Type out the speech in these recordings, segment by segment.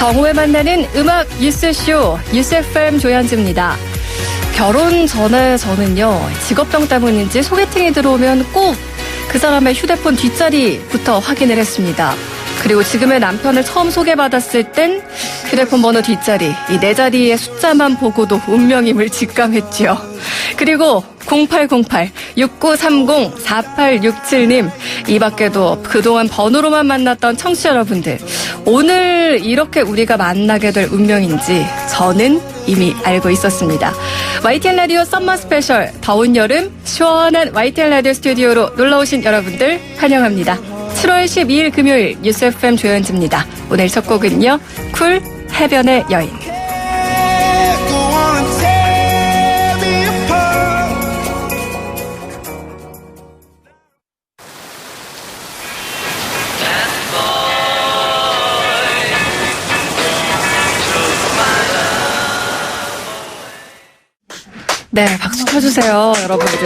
정오에 만나는 음악 뉴스쇼 뉴스 FM 조현주입니다. 결혼 전에 저는요, 직업병 때문인지 소개팅이 들어오면 꼭 그 사람의 휴대폰 뒷자리부터 확인을 했습니다. 그리고 지금의 남편을 처음 소개받았을 땐 휴대폰 번호 뒷자리, 이 네 자리의 숫자만 보고도 운명임을 직감했지요. 그리고 0808, 6930, 4867님, 이 밖에도 그동안 번호로만 만났던 청취자 여러분들, 오늘 이렇게 우리가 만나게 될 운명인지 저는 이미 알고 있었습니다. YTN 라디오 썸머 스페셜, 더운 여름 시원한 YTN 라디오 스튜디오로 놀러오신 여러분들 환영합니다. 7월 12일 금요일 뉴스 FM 조현주입니다. 오늘 첫 곡은요, 쿨 해변의 여인. 네, 박수 쳐주세요, 여러분들.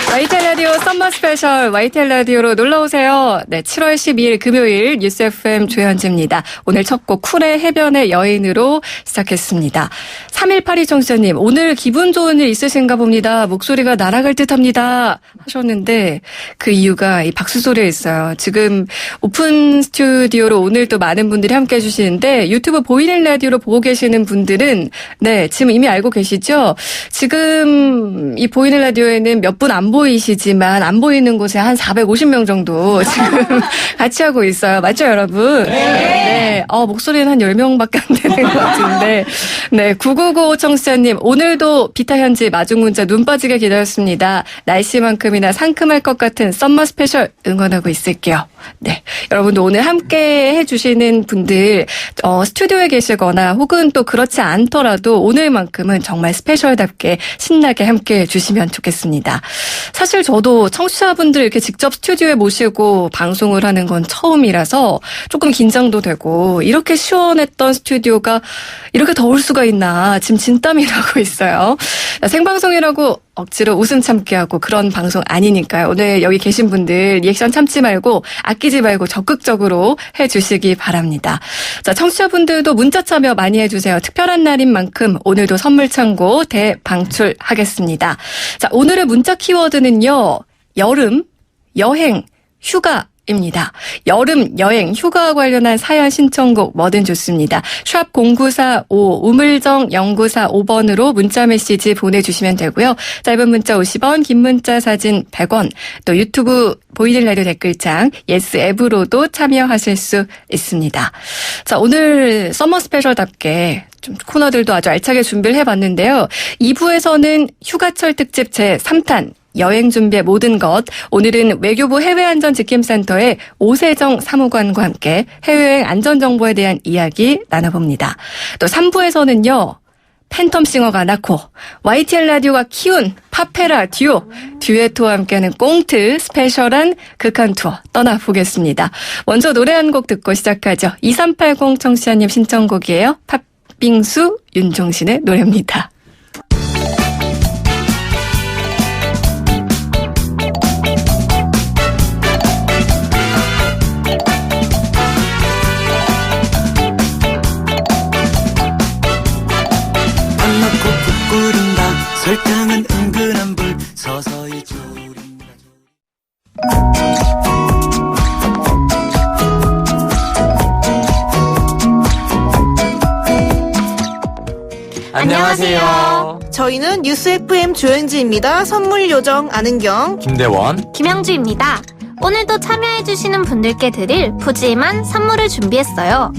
YTN 라디오 썸머 스페셜, YTN 라디오로 놀러오세요. 네, 7월 12일 금요일 뉴스 FM 조현주입니다. 오늘 첫 곡 쿨의 해변의 여인으로 시작했습니다. 3182 청취자님, 오늘 기분 좋은 일 있으신가 봅니다. 목소리가 날아갈 듯합니다 하셨는데, 그 이유가 이 박수 소리에 있어요. 지금 오픈 스튜디오로 오늘 또 많은 분들이 함께 해주시는데, 유튜브 보이는 라디오로 보고 계시는 분들은 네, 지금 이미 알고 계시죠? 지금 이 보이는 라디오에는 몇 분 안 보이시지만 안 보이는 곳에 한 450명 정도 지금 같이 하고 있어요. 맞죠, 여러분? 네. 목소리는 한 10명밖에 안 되는 것 같은데. 네, 9995 청취자님, 오늘도 비타 현지 마중 문자 눈 빠지게 기다렸습니다. 날씨만큼이나 상큼할 것 같은 썸머 스페셜 응원하고 있을게요. 네, 여러분도 오늘 함께 해주시는 분들, 스튜디오에 계시거나 혹은 또 그렇지 않더라도 오늘만큼은 정말 스페셜답게 신나게 함께 해주시면 좋겠습니다. 사실 저도 청취자분들 이렇게 직접 스튜디오에 모시고 방송을 하는 건 처음이라서 조금 긴장도 되고, 이렇게 시원했던 스튜디오가 이렇게 더울 수가 있나 지금 진땀이 나고 있어요. 생방송이라고 억지로 웃음 참게 하고 그런 방송 아니니까요. 오늘 여기 계신 분들 리액션 참지 말고 아끼지 말고 적극적으로 해주시기 바랍니다. 자, 청취자분들도 문자 참여 많이 해주세요. 특별한 날인 만큼 오늘도 선물 창고 대방출하겠습니다. 자, 오늘의 문자 키워드는요, 여름, 여행, 휴가 입니다. 여름, 여행, 휴가와 관련한 사연 신청곡 뭐든 좋습니다. 샵 0945 우물정 0945번으로 문자 메시지 보내주시면 되고요. 짧은 문자 50원, 긴 문자 사진 100원, 또 유튜브 보이는 라디오 댓글창 예스 앱으로도 참여하실 수 있습니다. 자, 오늘 서머 스페셜답게 좀 코너들도 아주 알차게 준비를 해봤는데요. 2부에서는 휴가철 특집 제3탄 여행 준비의 모든 것. 오늘은 외교부 해외안전지킴센터의 오세정 사무관과 함께 해외여행 안전정보에 대한 이야기 나눠봅니다. 또 3부에서는요, 팬텀싱어가 낳고 YTN 라디오가 키운 파페라 듀에토와 함께하는 꽁트 스페셜한 극한 투어 떠나보겠습니다. 먼저 노래 한 곡 듣고 시작하죠. 2380 청취자님 신청곡이에요. 팥빙수 윤종신의 노래입니다. 설탕은 은근한 불 서서히 졸인다. 안녕하세요. 저희는 뉴스 FM 조현지입니다. 선물 요정 안은경, 김대원, 김영주입니다. 오늘도 참여해주시는 분들께 드릴 푸짐한 선물을 준비했어요.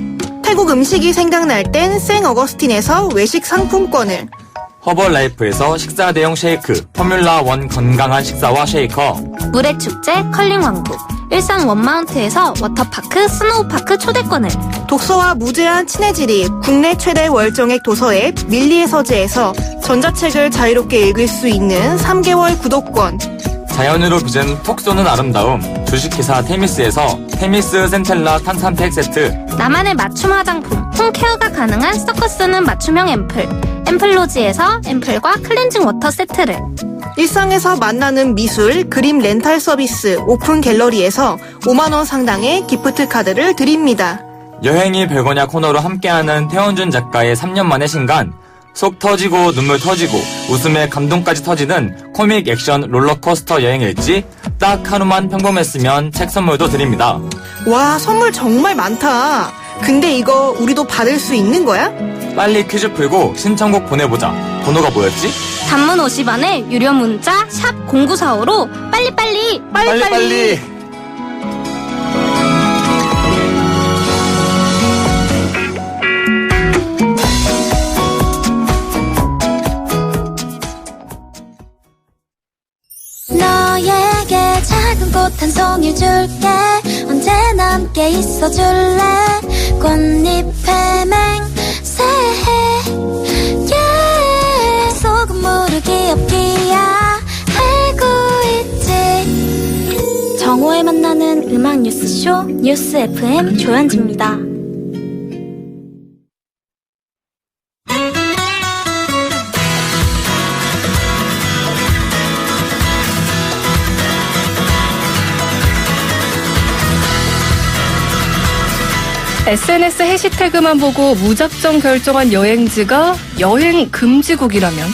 태국 음식이 생각날 땐 생 어거스틴에서 외식 상품권을, 허벌라이프에서 식사 대용 쉐이크, 포뮬라 원 건강한 식사와 쉐이커, 물의 축제 컬링 왕국, 일산 원마운트에서 워터파크 스노우파크 초대권을, 독서와 무제한 친해지리 국내 최대 월정액 도서 앱 밀리의 서재에서 전자책을 자유롭게 읽을 수 있는 3개월 구독권, 자연으로 빚은 톡 쏘는 아름다움, 주식회사 테미스에서 테미스 센텔라 탄산팩 세트, 나만의 맞춤 화장품 홈케어가 가능한 서커스는 맞춤형 앰플로지에서 앰플과 클렌징 워터 세트를, 일상에서 만나는 미술 그림 렌탈 서비스 오픈 갤러리에서 5만원 상당의 기프트 카드를 드립니다. 여행이 별거냐 코너로 함께하는 태원준 작가의 3년 만의 신간, 속 터지고 눈물 터지고 웃음에 감동까지 터지는 코믹 액션 롤러코스터 여행일지 딱 하루만 평범했으면 책 선물도 드립니다. 와, 선물 정말 많다. 근데 이거 우리도 받을 수 있는 거야? 빨리 퀴즈 풀고 신청곡 보내보자. 번호가 뭐였지? 단문 50원에 유료 문자 샵 0945로 빨리빨리 빨리. 너에게 작은 꽃 한 송이 줄게 언제나 함께 있어줄래 꽃잎의 맹세해 yeah. 소금물을 귀엽기야 알고 있지 정오에 만나는 음악 뉴스쇼 뉴스 FM 조현지입니다. SNS 해시태그만 보고 무작정 결정한 여행지가 여행 금지국이라면,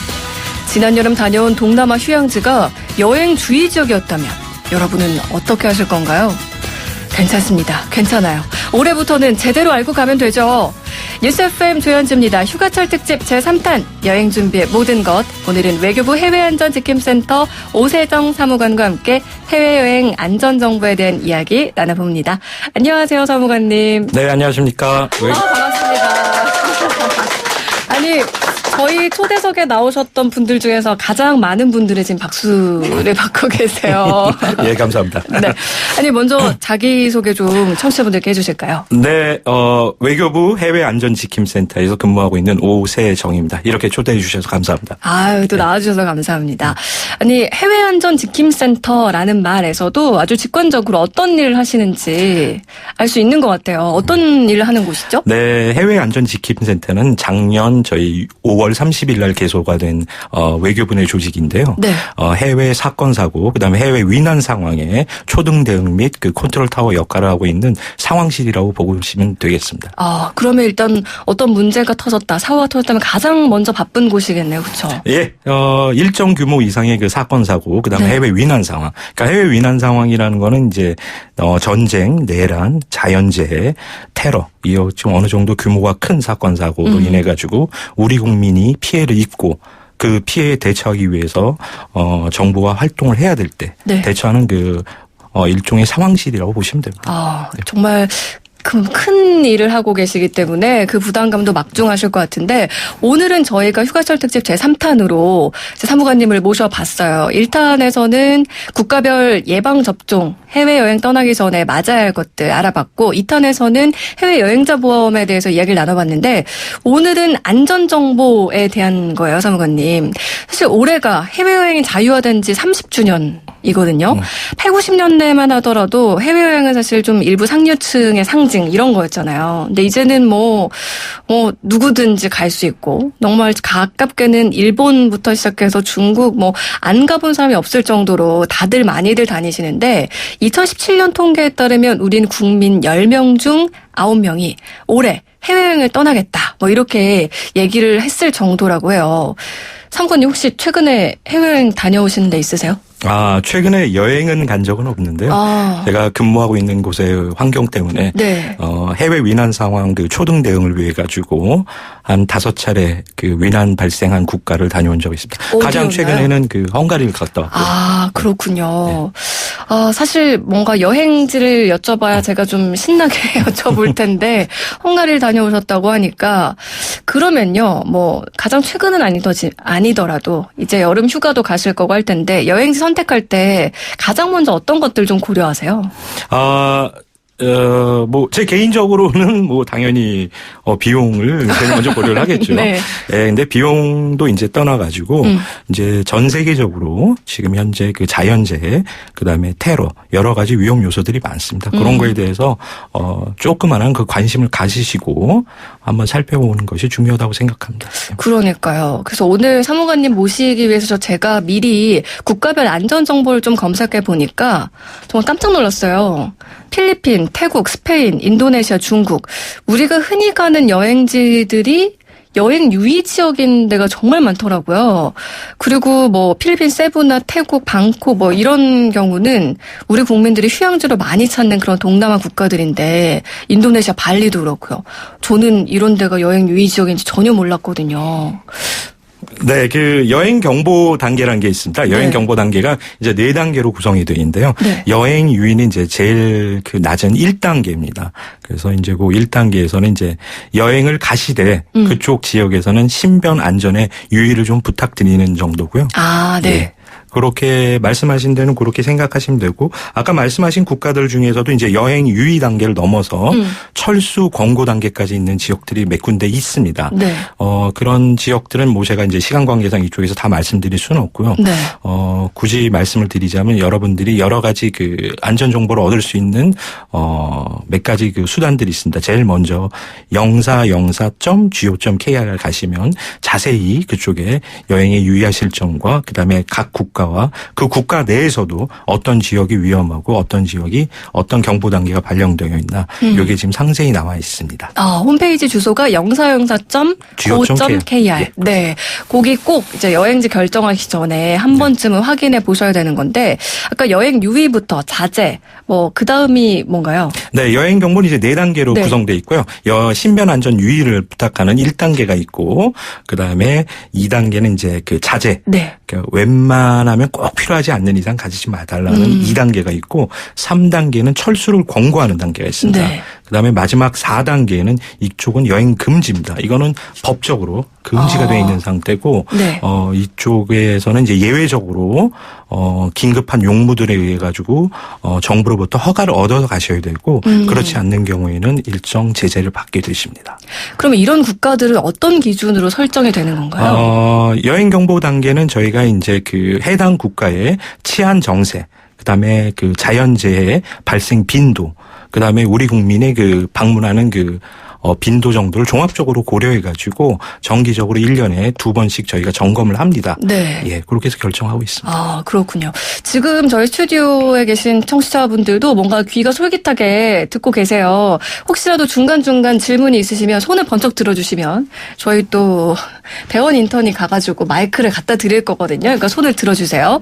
지난 여름 다녀온 동남아 휴양지가 여행 주의 지역이었다면 여러분은 어떻게 하실 건가요? 괜찮습니다. 괜찮아요. 올해부터는 제대로 알고 가면 되죠. 뉴스 FM 조현지입니다. 휴가철 특집 제3탄 여행 준비의 모든 것. 오늘은 외교부 해외안전지킴센터 오세정 사무관과 함께 해외여행 안전정보에 대한 이야기 나눠봅니다. 안녕하세요, 사무관님. 네, 안녕하십니까. 반갑습니다. 아니, 저희 초대석에 나오셨던 분들 중에서 가장 많은 분들이 지금 박수를 받고 계세요. 예, 감사합니다. 네. 아니, 먼저 자기소개 좀 청취자분들께 해주실까요? 네, 외교부 해외안전지킴센터에서 근무하고 있는 오세정입니다. 이렇게 초대해 주셔서 감사합니다. 아유, 또 나와주셔서 감사합니다. 아니, 해외안전지킴센터라는 말에서도 아주 직관적으로 어떤 일을 하시는지 알 수 있는 것 같아요. 어떤 일을 하는 곳이죠? 네, 해외안전지킴센터는 작년 저희 5월 30일 날 개소가 된 외교부 내 조직인데요. 네. 해외 사건 사고, 그다음에 해외 위난 상황에 초등 대응 및 그 컨트롤 타워 역할을 하고 있는 상황실이라고 보시면 되겠습니다. 아, 그러면 일단 어떤 문제가 터졌다, 사고가 터졌다면 가장 먼저 바쁜 곳이겠네요. 그렇죠? 예, 일정 규모 이상의 그 사건 사고, 그다음에 네. 해외 위난 상황. 그러니까 해외 위난 상황이라는 거는 이제 전쟁, 내란, 자연재해, 테러, 이 지금 어느 정도 규모가 큰 사건 사고로 인해 가지고 우리 국민이 피해를 입고 그 피해에 대처하기 위해서 정부가 활동을 해야 될 때 네. 대처하는 그 일종의 상황실이라고 보시면 됩니다. 아, 정말 큰 일을 하고 계시기 때문에 그 부담감도 막중하실 것 같은데, 오늘은 저희가 휴가철 특집 제3탄으로 사무관님을 모셔봤어요. 1탄에서는 국가별 예방접종, 해외여행 떠나기 전에 맞아야 할 것들 알아봤고, 2탄에서는 해외여행자 보험에 대해서 이야기를 나눠봤는데, 오늘은 안전정보에 대한 거예요, 사무관님. 사실 올해가 해외여행이 자유화된 지 30주년이거든요. 8, 90년대만 하더라도 해외여행은 사실 좀 일부 상류층의 상징 이런 거였잖아요. 근데 이제는 뭐 누구든지 갈 수 있고, 정말 가깝게는 일본부터 시작해서 중국 안 가본 사람이 없을 정도로 다들 많이들 다니시는데, 2017년 통계에 따르면 우린 국민 10명 중 9명이 올해 해외여행을 떠나겠다, 이렇게 얘기를 했을 정도라고 해요. 상관님 혹시 최근에 해외여행 다녀오신 데 있으세요? 아, 최근에 여행은 간 적은 없는데요. 제가 근무하고 있는 곳의 환경 때문에 네. 해외 위난 상황 그 초등 대응을 위해 가지고 한 5차례 그 위난 발생한 국가를 다녀온 적이 있습니다. 가장 어디였나요? 최근에는 그 헝가리를 갔다 왔고요. 아, 그렇군요. 사실 뭔가 여행지를 여쭤봐야 제가 좀 신나게 여쭤볼 텐데, 헝가리를 다녀오셨다고 하니까, 그러면요, 가장 최근은 아니더라도, 이제 여름 휴가도 가실 거고 할 텐데, 여행지 선택할 때 가장 먼저 어떤 것들 좀 고려하세요? 제 개인적으로는 당연히 비용을 제일 먼저 고려를 하겠죠. 네. 예, 근데 비용도 이제 떠나가지고 이제 전 세계적으로 지금 현재 그 자연재해, 그다음에 테러 여러 가지 위험 요소들이 많습니다. 그런 거에 대해서 조그만한 그 관심을 가지시고 한번 살펴보는 것이 중요하다고 생각합니다. 그러니까요. 그래서 오늘 사무관님 모시기 위해서 제가 미리 국가별 안전 정보를 좀 검색해 보니까 정말 깜짝 놀랐어요. 필리핀, 태국, 스페인, 인도네시아, 중국. 우리가 흔히 가는 여행지들이 여행 유의 지역인 데가 정말 많더라고요. 그리고 뭐 필리핀 세부나 태국, 방콕 뭐 이런 경우는 우리 국민들이 휴양지로 많이 찾는 그런 동남아 국가들인데 인도네시아 발리도 그렇고요. 저는 이런 데가 여행 유의 지역인지 전혀 몰랐거든요. 네, 그 여행 경보 단계라는 게 있습니다. 여행 경보 단계가 이제 4단계로 구성이 되어 있는데요. 네. 여행 유의는 이제 제일 그 낮은 1단계입니다. 그래서 이제 그 1단계에서는 이제 여행을 가시되 그쪽 지역에서는 신변 안전에 유의를 좀 부탁드리는 정도고요. 아, 네. 예. 그렇게 말씀하신 데는 그렇게 생각하시면 되고 아까 말씀하신 국가들 중에서도 이제 여행 유의 단계를 넘어서 철수 권고 단계까지 있는 지역들이 몇 군데 있습니다. 네. 그런 지역들은 뭐 제가 이제 시간 관계상 이쪽에서 다 말씀드릴 수는 없고요. 네. 굳이 말씀을 드리자면 여러분들이 여러 가지 그 안전 정보를 얻을 수 있는 몇 가지 그 수단들이 있습니다. 제일 먼저 영사.go.kr을 가시면 자세히 그쪽에 여행에 유의하실 점과 그다음에 각 국가와 그 국가 내에서도 어떤 지역이 위험하고 어떤 지역이 어떤 경보 단계가 발령되어 있나 이게 지금 상세히 나와 있습니다. 홈페이지 주소가 영사영사.go.kr. 예. 네. 거기 꼭 이제 여행지 결정하기 전에 한 번쯤은 확인해 보셔야 되는 건데 아까 여행 유의부터 자제 뭐 그다음이 뭔가요? 네, 여행 경보는 이제 4단계로 네. 구성되어 있고요. 신변 안전 유의를 부탁하는 1단계가 있고 그다음에 2단계는 이제 그 자제. 네. 그러니까 웬만하면 꼭 필요하지 않는 이상 가지지 마달라는 2단계가 있고 3단계는 철수를 권고하는 단계가 있습니다. 네. 그다음에 마지막 4단계는 이쪽은 여행 금지입니다. 이거는 법적으로 금지가 되어 있는 상태고 네. 이쪽에서는 이제 예외적으로 긴급한 용무들에 의해 가지고 정부로부터 허가를 얻어서 가셔야 되고 그렇지 않는 경우에는 일정 제재를 받게 되십니다. 그러면 이런 국가들은 어떤 기준으로 설정이 되는 건가요? 여행 경보 단계는 저희가 이제 그 해당 국가의 치안 정세, 그다음에 그 자연재해 발생 빈도, 그다음에 우리 국민의 그 방문하는 그 빈도 정도를 종합적으로 고려해가지고 정기적으로 1년에 2번씩 저희가 점검을 합니다. 네. 예, 그렇게 해서 결정하고 있습니다. 아, 그렇군요. 지금 저희 스튜디오에 계신 청취자분들도 뭔가 귀가 솔깃하게 듣고 계세요. 혹시라도 중간중간 질문이 있으시면 손을 번쩍 들어주시면 저희 또 대원 인턴이 가가지고 마이크를 갖다 드릴 거거든요. 그러니까 손을 들어주세요.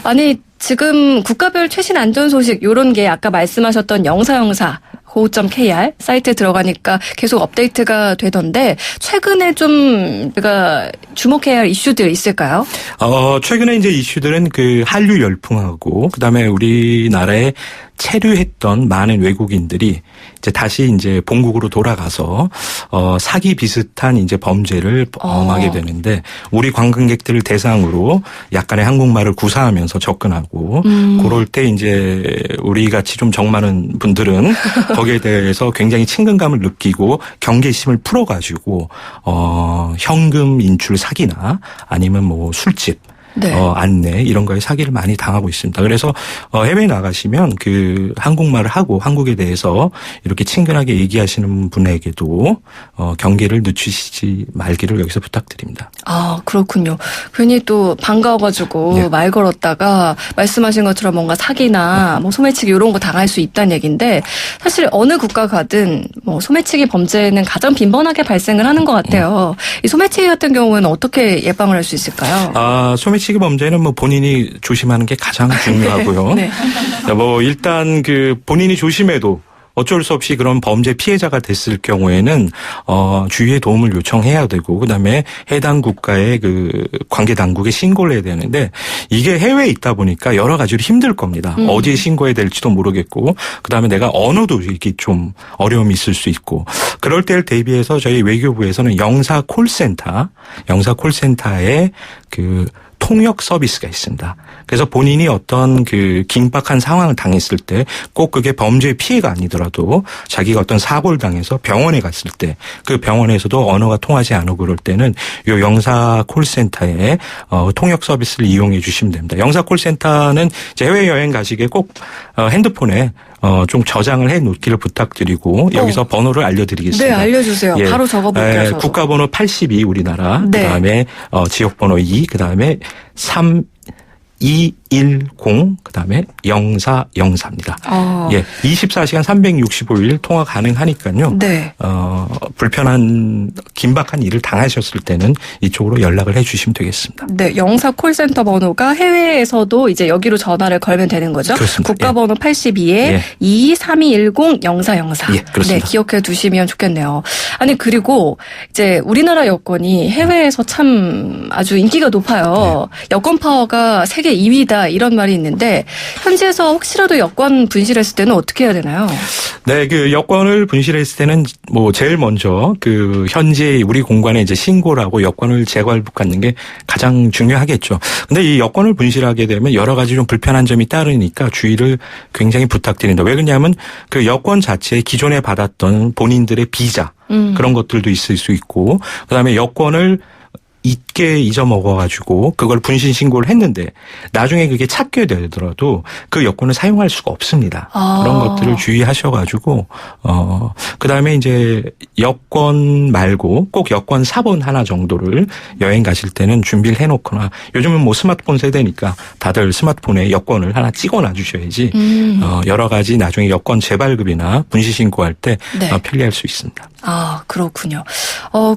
아니, 지금 국가별 최신 안전 소식 요런 게 아까 말씀하셨던 영사영사 go.kr 사이트에 들어가니까 계속 업데이트가 되던데 최근에 좀 우리가 주목해야 할 이슈들 있을까요? 최근에 이제 이슈들은 그 한류 열풍하고 그다음에 우리나라에 체류했던 많은 외국인들이 이제 다시 이제 본국으로 돌아가서 사기 비슷한 이제 범죄를 범하게 되는데 우리 관광객들을 대상으로 약간의 한국말을 구사하면서 접근하고 그럴 때 이제 우리 같이 좀 정많은 분들은 거기에 대해서 굉장히 친근감을 느끼고 경계심을 풀어가지고 현금 인출 사기나 아니면 뭐 술집 네. 안내 이런 거에 사기를 많이 당하고 있습니다. 그래서 해외에 나가시면 그 한국말을 하고 한국에 대해서 이렇게 친근하게 얘기하시는 분에게도 경계를 늦추시지 말기를 여기서 부탁드립니다. 아, 그렇군요. 괜히 또 반가워가지고 네. 말 걸었다가 말씀하신 것처럼 뭔가 사기나 뭐 소매치기 이런 거 당할 수 있다는 얘기인데 사실 어느 국가 가든 뭐 소매치기 범죄는 가장 빈번하게 발생을 하는 것 같아요. 이 소매치기 같은 경우는 어떻게 예방을 할 수 있을까요? 소매치기 범죄는 뭐 본인이 조심하는 게 가장 중요하고요. 네. 뭐 일단 그 본인이 조심해도 어쩔 수 없이 그런 범죄 피해자가 됐을 경우에는 주위의 도움을 요청해야 되고 그다음에 해당 국가의 그 관계 당국에 신고를 해야 되는데 이게 해외에 있다 보니까 여러 가지로 힘들 겁니다. 어디에 신고해야 될지도 모르겠고 그다음에 내가 언어도 이렇게 좀 어려움이 있을 수 있고 그럴 때를 대비해서 저희 외교부에서는 영사 콜센터에 그 통역 서비스가 있습니다. 그래서 본인이 어떤 그 긴박한 상황을 당했을 때 꼭 그게 범죄 피해가 아니더라도 자기가 어떤 사고를 당해서 병원에 갔을 때 그 병원에서도 언어가 통하지 않고 그럴 때는 요 영사 콜센터에 통역 서비스를 이용해 주시면 됩니다. 영사 콜센터는 이제 해외여행 가시기에 꼭 핸드폰에 좀 저장을 해 놓기를 부탁드리고 여기서 번호를 알려드리겠습니다. 네, 알려주세요. 바로 적어볼게요. 국가번호 82 우리나라 네. 그다음에 지역번호 2 그다음에 321 그다음에 0404입니다. 어. 예, 24시간 365일 통화 가능하니까요. 네. 불편한 긴박한 일을 당하셨을 때는 이쪽으로 연락을 해주시면 되겠습니다. 네, 영사 콜센터 번호가 해외에서도 이제 여기로 전화를 걸면 되는 거죠? 그렇습니다. 국가번호 82에 예. 223210-0404. 예, 그렇습니다. 네, 기억해 두시면 좋겠네요. 아니, 그리고 이제 우리나라 여권이 해외에서 참 아주 인기가 높아요. 네. 여권 파워가 세계 2위다 이런 말이 있는데 현지에서 혹시라도 여권 분실했을 때는 어떻게 해야 되나요? 네, 그 여권을 분실했을 때는 뭐 제일 먼저 그 현지 우리 공관에 이제 신고를 하고 여권을 재활복하는 게 가장 중요하겠죠. 근데 이 여권을 분실하게 되면 여러 가지 좀 불편한 점이 따르니까 주의를 굉장히 부탁드립니다. 왜 그러냐면 그 여권 자체에 기존에 받았던 본인들의 비자 그런 것들도 있을 수 있고 그다음에 여권을 잊게 잊어먹어가지고 그걸 분실 신고를 했는데 나중에 그게 찾게 되더라도 그 여권을 사용할 수가 없습니다. 아. 그런 것들을 주의하셔가지고 그다음에 이제 여권 말고 꼭 여권 사본 하나 정도를 여행 가실 때는 준비를 해놓거나 요즘은 뭐 스마트폰 세대니까 다들 스마트폰에 여권을 하나 찍어놔 주셔야지 여러 가지 나중에 여권 재발급이나 분실 신고할 때 네. 편리할 수 있습니다. 아, 그렇군요.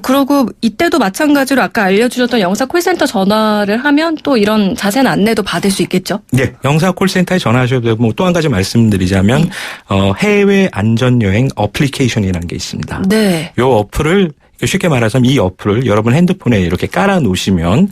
그러고 이때도 마찬가지로 아까 알려주셨던 영사 콜센터 전화를 하면 또 이런 자세한 안내도 받을 수 있겠죠? 네, 영사 콜센터에 전화하셔도 되고 뭐 또 한 가지 말씀드리자면 해외 안전여행 어플리케이션이라는 게 있습니다. 네. 요 어플을 쉽게 말해서 이 어플을 여러분 핸드폰에 이렇게 깔아 놓으시면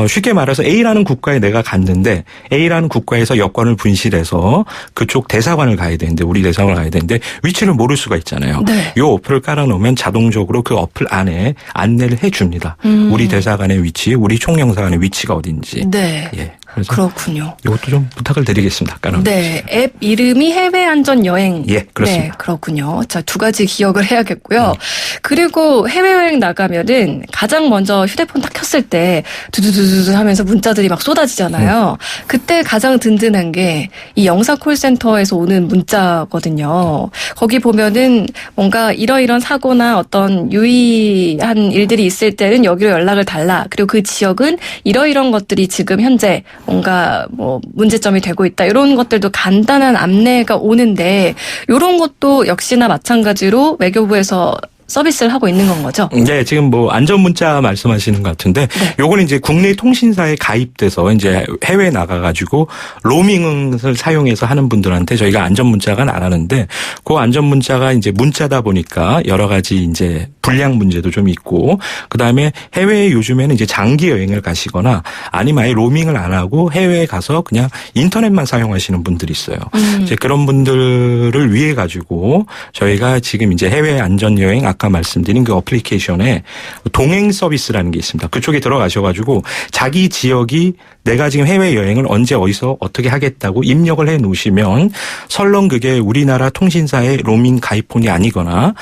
쉽게 말해서 A라는 국가에 내가 갔는데 A라는 국가에서 여권을 분실해서 그쪽 대사관을 가야 되는데 우리 대사관을 가야 되는데 위치를 모를 수가 있잖아요. 네. 요 어플을 깔아 놓으면 자동적으로 그 어플 안에 안내를 해 줍니다. 우리 대사관의 위치, 우리 총영사관의 위치가 어딘지. 네. 예. 그래서 그렇군요. 이것도 좀 부탁을 드리겠습니다. 깔아 네, 앱 이름이 해외안전여행. 예, 그렇습니다. 네, 그렇군요. 자, 두 가지 기억을 해야겠고요. 그리고 해외여행 나가면은 가장 먼저 휴대폰 딱 켰을 때 두두두두 하면서 문자들이 막 쏟아지잖아요. 그때 가장 든든한 게 이 영사 콜센터에서 오는 문자거든요. 거기 보면은 뭔가 이러이런 사고나 어떤 유의한 일들이 있을 때는 여기로 연락을 달라. 그리고 그 지역은 이러이런 것들이 지금 현재 뭔가 뭐 문제점이 되고 있다. 이런 것들도 간단한 안내가 오는데 이런 것도 역시나 마찬가지로 외교부에서 서비스를 하고 있는 건 거죠? 네, 지금 뭐 안전 문자 말씀하시는 것 같은데, 요거는 이제 국내 통신사에 가입돼서 이제 해외에 나가가지고 로밍을 사용해서 하는 분들한테 저희가 안전 문자가 나가는데, 그 안전 문자가 이제 문자다 보니까 여러 가지 이제 불량 문제도 좀 있고, 그 다음에 해외에 요즘에는 이제 장기 여행을 가시거나 아니면 아예 로밍을 안 하고 해외에 가서 그냥 인터넷만 사용하시는 분들이 있어요. 이제 그런 분들을 위해 가지고 저희가 지금 이제 해외 안전 여행 아까 말씀드린 그 어플리케이션에 동행 서비스라는 게 있습니다. 그쪽에 들어가셔가지고 자기 지역이 내가 지금 해외여행을 언제 어디서 어떻게 하겠다고 입력을 해 놓으시면 설령 그게 우리나라 통신사의 로밍 가입폰이 아니거나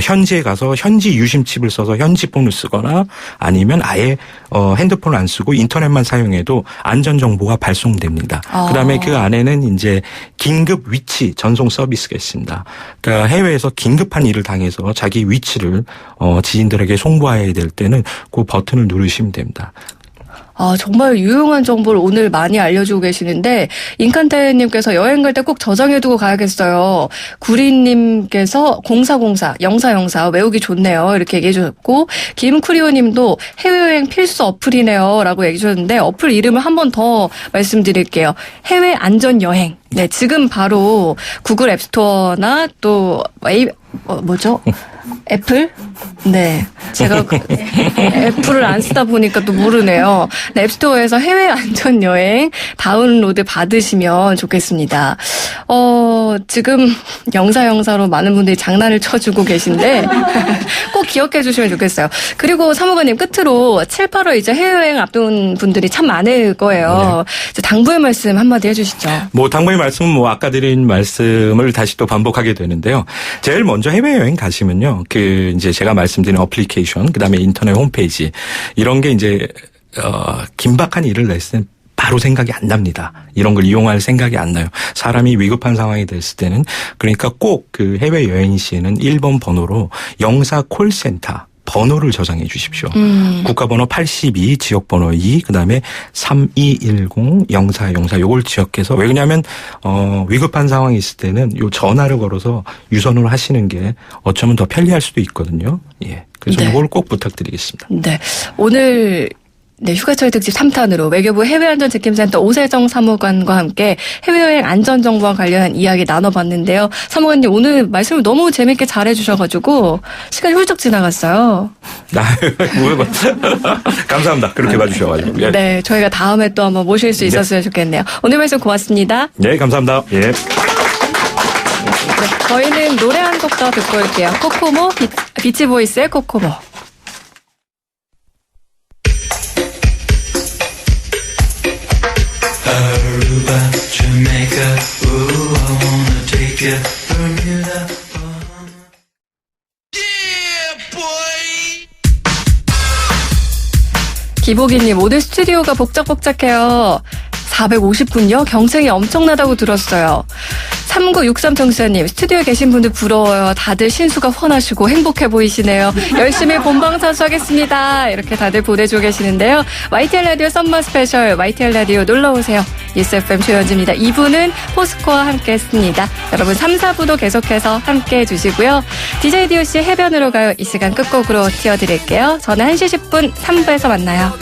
현지에 가서 현지 유심칩을 써서 현지 폰을 쓰거나 아니면 아예 핸드폰을 안 쓰고 인터넷만 사용해도 안전정보가 발송됩니다. 그다음에 그 안에는 이제 긴급 위치 전송 서비스가 있습니다. 그러니까 해외에서 긴급한 일을 당해서 자기 위치를 지인들에게 송부해야 될 때는 그 버튼을 누르시면 됩니다. 아, 정말 유용한 정보를 오늘 많이 알려주고 계시는데 인칸테님께서 여행 갈 때 꼭 저장해두고 가야겠어요. 구리님께서 0404 영사 외우기 좋네요. 이렇게 얘기해 주셨고 김쿠리오님도 해외여행 필수 어플이네요. 라고 얘기해 주셨는데 어플 이름을 한 번 더 말씀드릴게요. 해외 안전여행. 네, 지금 바로 구글 앱스토어나 또 뭐죠? 애플? 네. 제가 애플을 안 쓰다 보니까 또 모르네요. 네, 앱스토어에서 해외 안전여행 다운로드 받으시면 좋겠습니다. 지금 영사로 많은 분들이 장난을 쳐주고 계신데 꼭 기억해 주시면 좋겠어요. 그리고 사무관님 끝으로 7, 8월 이제 해외여행 앞둔 분들이 참 많을 거예요. 이제 당부의 말씀 한마디 해주시죠. 뭐 당부의 말씀은 뭐 아까 드린 말씀을 다시 또 반복하게 되는데요. 제일 먼저 해외여행 가시면요. 그 이제 제가 말씀드린 어플리케이션, 그다음에 인터넷 홈페이지 이런 게 이제 긴박한 일을 냈을 때 바로 생각이 안 납니다. 이런 걸 이용할 생각이 안 나요. 사람이 위급한 상황이 됐을 때는 그러니까 꼭 그 해외여행 시에는 1번 번호로 영사 콜센터 번호를 저장해 주십시오. 국가번호 82, 지역번호 2, 그다음에 3210-0404 요걸 지역해서 왜냐하면 위급한 상황이 있을 때는 요 전화를 걸어서 유선으로 하시는 게 어쩌면 더 편리할 수도 있거든요. 예. 그래서 네. 이걸 꼭 부탁드리겠습니다. 네. 오늘 휴가철 특집 3탄으로 외교부 해외안전지킴센터 오세정 사무관과 함께 해외여행 안전정보와 관련한 이야기 나눠봤는데요. 사무관님 오늘 말씀을 너무 재밌게 잘해주셔가지고 시간이 훌쩍 지나갔어요. 감사합니다. 그렇게 봐주셔가지고. 예. 네. 저희가 다음에 또 한번 모실 수 있었으면 좋겠네요. 오늘 말씀 고맙습니다. 네, 감사합니다. 예. 네, 저희는 노래 한 곡 더 듣고 올게요. 코코모, 비치보이스의 코코모. Aruba, Jamaica, ooh, I wanna take you Bermuda. 기복이님, 오늘 스튜디오가 복작복작해요. 450군요? 경쟁이 엄청나다고 들었어요. 3963 청취자님, 스튜디오에 계신 분들 부러워요. 다들 신수가 훤하시고 행복해 보이시네요. 열심히 본방사수하겠습니다. 이렇게 다들 보내주고 계시는데요. YTN 라디오 썸머 스페셜, YTN 라디오 놀러오세요. 뉴스 FM 조현지입니다. 2부는 포스코와 함께 했습니다. 여러분 3, 4부도 계속해서 함께 해주시고요. DJ DOC 해변으로 가요. 이 시간 끝곡으로 띄워드릴게요. 저는 1시 10분 3부에서 만나요.